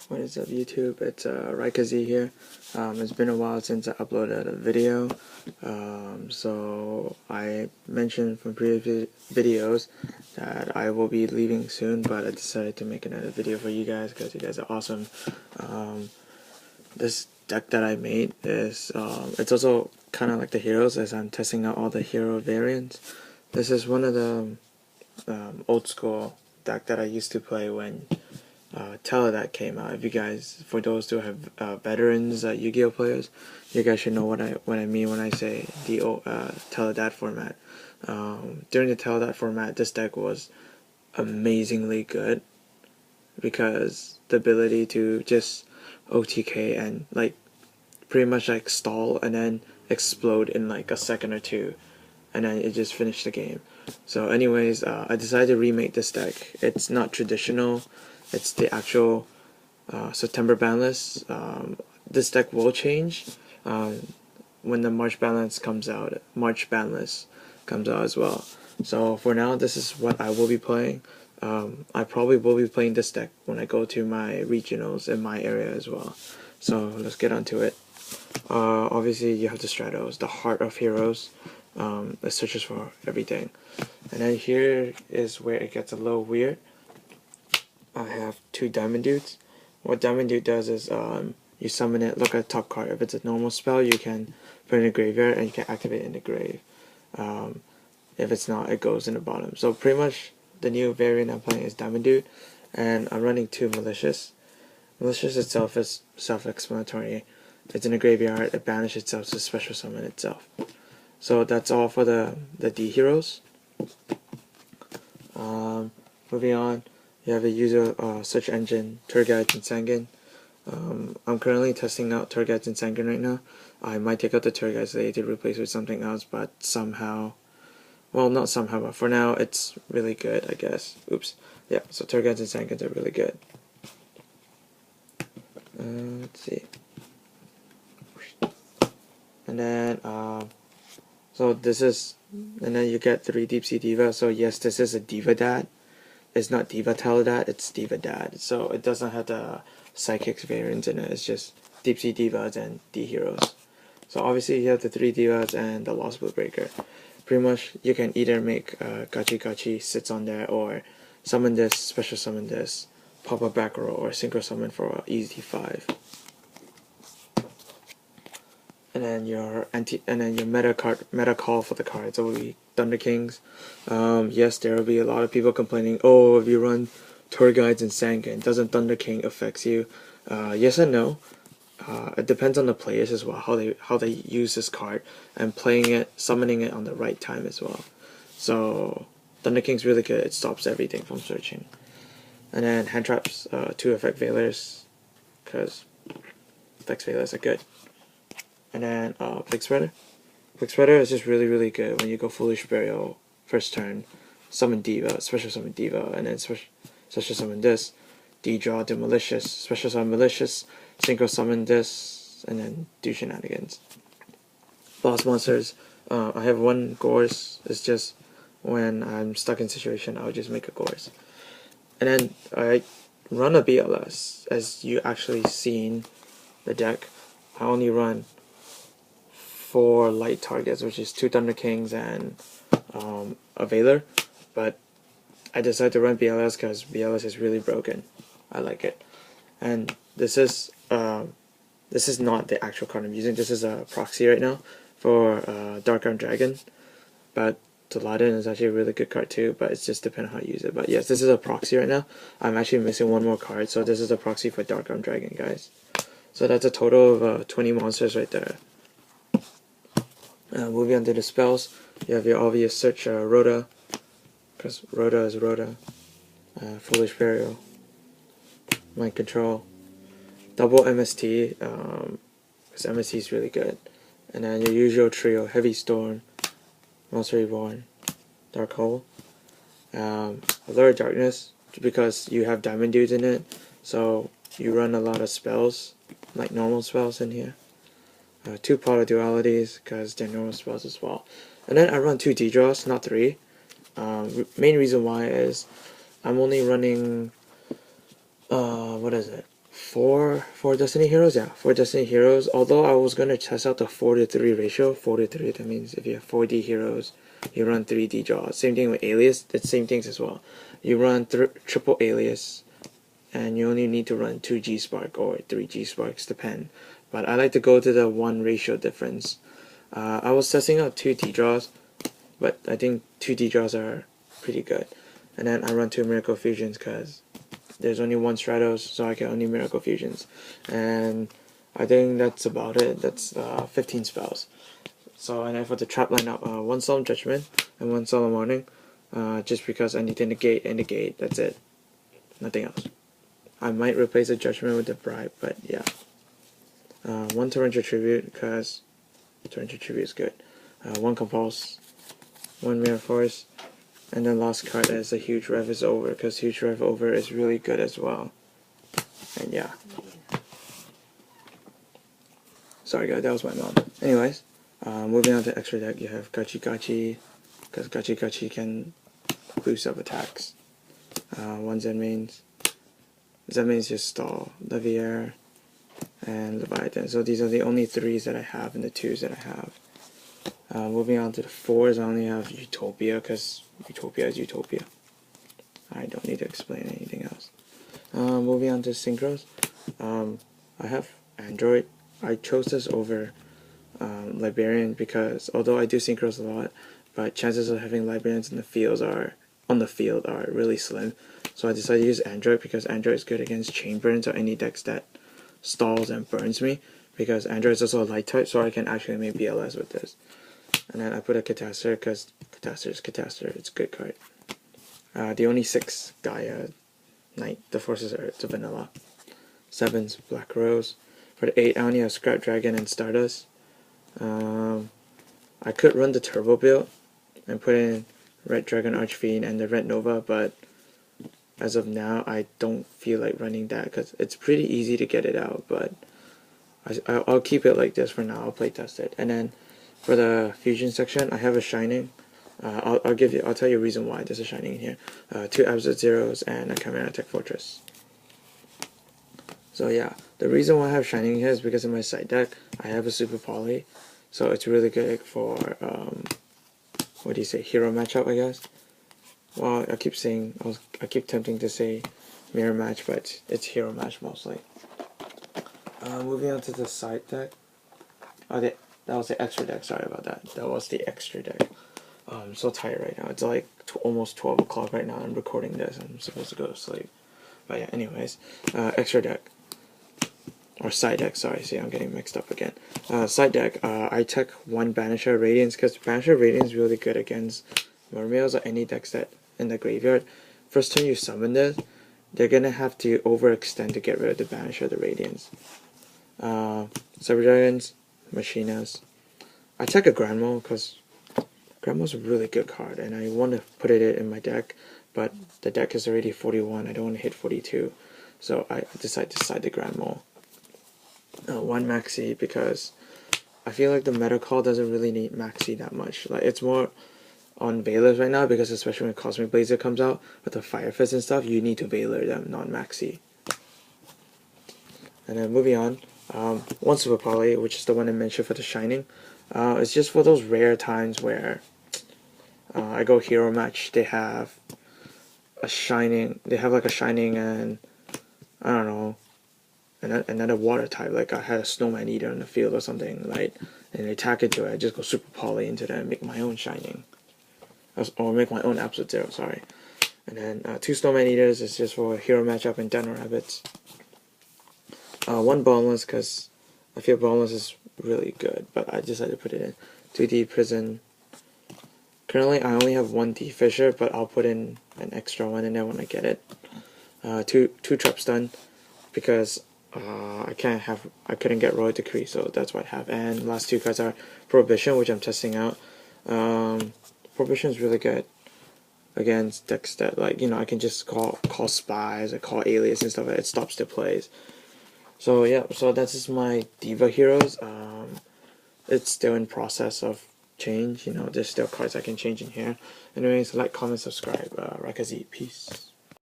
What is up, YouTube? It's Raikazi here. It's been a while since I uploaded a video. So I mentioned from previous videos that I will be leaving soon, but I decided to make another video for you guys because you guys are awesome. This deck that I made is it's also kind of like the heroes, as I'm testing out all the hero variants. This is one of the old school deck that I used to play when DivaDAD came out. If you guys, for those who have veterans Yu-Gi-Oh players, you guys should know what I mean when I say the DivaDAD format. During the DivaDAD format, this deck was amazingly good because the ability to just OTK and like pretty much like stall and then explode in like a second or two, and then it just finished the game. So anyways, I decided to remake this deck. It's not traditional. It's the actual September ban list. This deck will change when the March ban list comes out. March ban list comes out as well. So for now, this is what I will be playing. I probably will be playing this deck when I go to my regionals in my area as well. So let's get onto it. Obviously, you have the Stratos, the heart of heroes. It searches for everything. And then here is where it gets a little weird. I have two Diamond Dudes. What Diamond Dude does is you summon it, look at the top card. If it's a normal spell, you can put it in the graveyard and you can activate it in the grave. If it's not, it goes in the bottom. So pretty much the new variant I'm playing is Diamond Dude, and I'm running two Malicious. Malicious itself is self-explanatory. It's in the graveyard, it banishes itself to special summon itself. So that's all for the D heroes. Moving on, you have a user search engine, tour guides and Sanguine. I'm currently testing out tour guides and Sanguine right now. I might take out the tour guides later to replace with something else, but somehow, well, not somehow, but for now it's really good, I guess. Oops. Yeah, so tour guides and Sanguines are really good. Let's see. And then so this is, and then you get 3 Deep Sea Diva. So yes, this is a DivaDAD. It's not DivaDAD, it's DivaDAD. So it doesn't have the Psychics variants in it. It's just Deep Sea Divas and D heroes. So obviously you have the 3 Divas and the Lost Blue Breaker. Pretty much you can either make Gachi Gachi sits on there, or summon this, special summon this, pop a back row, or synchro summon for an easy 5. And then your meta call for the cards will be Thunder Kings. Yes, there will be a lot of people complaining, oh, if you run tour guides and Sanguine, doesn't Thunder King affects you? Yes and no. It depends on the players as well, how they use this card, and playing it, summoning it on the right time as well. So Thunder King's really good. It stops everything from searching. And then hand traps, 2 effect veilers, because effect veilers are good. And then Plague Spreader. Plague Spreader is just really good when you go Foolish Burial first turn, summon Diva, special summon Diva, and then special summon this, D-draw to Malicious, special summon Malicious, synchro summon this, and then do shenanigans. Boss monsters, I have one Gorse. It's just when I'm stuck in situation, I'll just make a Gorse. And then I run a BLS, as you actually seen the deck. I only run 4 light targets, which is 2 Thunder Kings and a Veiler, but I decided to run BLS because BLS is really broken. I like it. And this is not the actual card I'm using. This is a proxy right now for Dark Arm Dragon, but Diladen is actually a really good card too, but it's just depending on how you use it. But yes, this is a proxy right now. I'm actually missing one more card, so this is a proxy for Dark Arm Dragon, guys. So that's a total of 20 monsters right there. Moving on to the spells, you have your obvious search, Rhoda, because Rhoda is Rhoda, Foolish Burial, Mind Control, double MST, because MST is really good, and then your usual trio, Heavy Storm, Monster Reborn, Dark Hole, Allure of Darkness, because you have Diamond Dudes in it, so you run a lot of spells, like normal spells in here. 2 Power Dualities, because they're normal spells as well. And then I run 2 D-draws, not 3. Main reason why is I'm only running, what is it? for Destiny Heroes, yeah, for Destiny Heroes. Although I was gonna test out the 4:3 ratio. 4:3. That means if you have 4D heroes, you run 3D draws. Same thing with Alias. It's same things as well. You run triple Alias, and you only need to run 2G Spark or 3G Sparks, depend. But I like to go to the 1 ratio difference. I was testing out 2D draws, but I think 2D draws are pretty good. And then I run 2 Miracle Fusions because there's only 1 Stratos, so I get only Miracle Fusions. And I think that's about it. That's 15 spells. So, and then for the trap lineup, 1 Solemn Judgment and 1 Solemn Warning, just because I need to negate and negate, that's it. Nothing else. I might replace the Judgment with the Bribe, but yeah. 1 Torrential Tribute, because Torrential Tribute is good. 1 Compulse, 1 Mirror Force, and then last card is a Huge Rev is Over, because Huge Rev Over is really good as well. And yeah. Sorry guys, that was my mom. Anyways, moving on to extra deck, you have Gachi Gachi, because Gachi Gachi can boost up attacks. 1 Zen mains. Zen mains just stall. Levier and Leviathan. So these are the only 3s that I have and the 2s that I have. Moving on to the 4s, I only have Utopia because Utopia is Utopia. I don't need to explain anything else. Moving on to Synchros, I have Android. I chose this over Librarian because although I do Synchros a lot, but chances of having Librarians in the field are really slim. So I decided to use Android because Android is good against Chain Burns or any decks that stalls and burns me, because Android is also a light type, so I can actually make BLS with this. And then I put a Catastor because Catastor is Catastor. It's a good card. The only 6 Gaia Knight, the Forces are it's a vanilla. 7's Black Rose. For the 8, I only have Scrap Dragon and Stardust. I could run the Turbo build and put in Red Dragon Archfiend and the Red Nova, but as of now, I don't feel like running that because it's pretty easy to get it out. But I'll keep it like this for now. I'll play test it, and then for the fusion section, I have a Shining. I'll tell you a reason why there's a Shining in here. 2 Absolute Zeros and a Chimera Tech Fortress. So yeah, the reason why I have Shining here is because in my side deck I have a Super Poly, so it's really good for what do you say, hero matchup, I guess. Well, I keep tempting to say mirror match, but it's hero match mostly. Moving on to the side deck. Oh, that was the extra deck. Sorry about that. That was the extra deck. I'm so tired right now. It's like almost 12 o'clock right now. I'm recording this. I'm supposed to go to sleep. But yeah, anyways, extra deck. Or side deck, sorry, see, I'm getting mixed up again. Side deck, I took 1 Banisher Radiance, because Banisher Radiance is really good against Mermails or any decks that in the graveyard. First turn you summon this, they're gonna have to overextend to get rid of the Banisher, the Radiance. Cyber Dragons, Machinas. I took a Grandma, because Grandma's a really good card, and I want to put it in my deck, but the deck is already 41, I don't want to hit 42, so I decided to side the Grandma. 1 Maxi, because I feel like the meta call doesn't really need Maxi that much. Like, it's more on Veilers right now, because especially when Cosmic Blazer comes out with the Fire Fist and stuff, you need to Veiler them, not Maxi. And then moving on, 1 Super Poly, which is the one I mentioned for the Shining. It's just for those rare times where I go hero match, they have a Shining, like a Shining and I don't know, another water type, like I had a Snowman Eater in the field or something, right? And they attack into it, I just go Super Poly into that and make my own Shining. Or make my own Absolute Zero, sorry. And then 2 Snowman Eaters is just for a hero matchup and Den Rabbits. 1 Boneless, because I feel Boneless is really good, but I decided to put it in. 2D Prison. Currently I only have 1 D Fisher, but I'll put in an extra one in there when I get it. 2 Trap Stun, because I couldn't get Royal Decree, so that's what I have. And last 2 cards are Prohibition, which I'm testing out. Prohibition is really good against decks that, like, you know, I can just call spies or call alias and stuff like that. It stops their plays. So yeah, so that's just my Diva heroes. It's still in process of change, you know, there's still cards I can change in here. Anyways, like, comment, subscribe, Rakazi, peace.